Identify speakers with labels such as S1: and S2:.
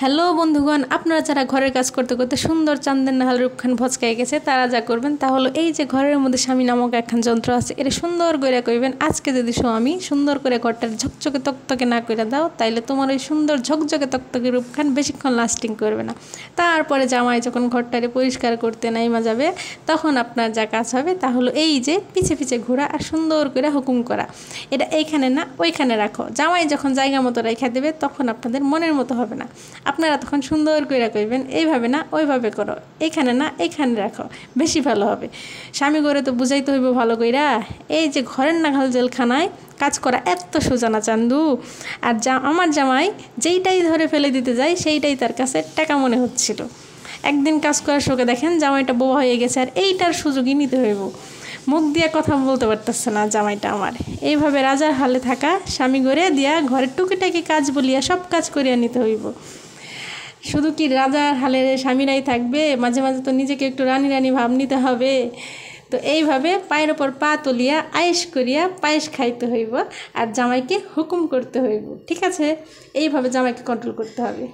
S1: Hello বন্ধুগণ, আপনারা যারা ঘরের কাজ করতে করতে সুন্দর চান্দের নাহাল রূপখান ভচকাই গেছে তারা যা করবেন তা হলো এই যে ঘরের মধ্যে স্বামী নামক একখান যন্ত্র আছে, এটা সুন্দর করে কইবেন আজকে যদি স্বামী সুন্দর করে ঘরটার ঝকঝকে তকতকে না করে দাও তাইলে তোমার ওই সুন্দর ঝকঝকে তকতকে রূপখান বেশিক্ষণ লাস্টিং করবে না। তারপরে জামাই যখন ঘরটারে পরিষ্কার করতে নাইমা যাবে তখন আপনার যা কাজ হবে তা হলো এই যে পিছে পিছে ঘোরা আর সুন্দর করে হুকুম করা, এটা এইখানে না ওইখানে রাখো। জামাই যখন জায়গা মতো রেখে দেবে তখন আপনাদের মনের মতো হবে না, আপনারা তখন সুন্দর করে কইবেন এইভাবে না ওইভাবে করো, এইখানে না এইখানে রাখো, বেশি ভালো হবে। স্বামী করে তো বুঝাইতে হইব ভালো কইরা। এই যে ঘরের নাগাল জেলখানায় কাজ করা এত সোজা না চান্দু। আর আমার জামাই যেইটাই ধরে ফেলে দিতে যায় সেইটাই তার কাছে টাকা মনে হচ্ছিল। একদিন কাজ করার শোকে দেখেন জামাইটা বোবা হয়ে গেছে, আর এইটার সুযোগই নিতে হইব। মুখ দিয়ে কথা বলতে পারতেছে না জামাইটা আমার। এইভাবে রাজার হালে থাকা স্বামী গড়ে দিয়া ঘরের টুকিটাকি কাজ বলিয়া সব কাজ করিয়া নিতে হইব। শুধু কি রাজার হালে স্বামীরাই থাকবে, মাঝে মাঝে তো নিজেকে একটু রানী রানী ভাব নিতে হবে। তো এইভাবে পায়ের ওপর পা তুলিয়া আয়েস করিয়া পায়েস খাইতে হইব আর জামাইকে হুকুম করতে হইব, ঠিক আছে? এইভাবে জামাইকে কন্ট্রোল করতে হবে।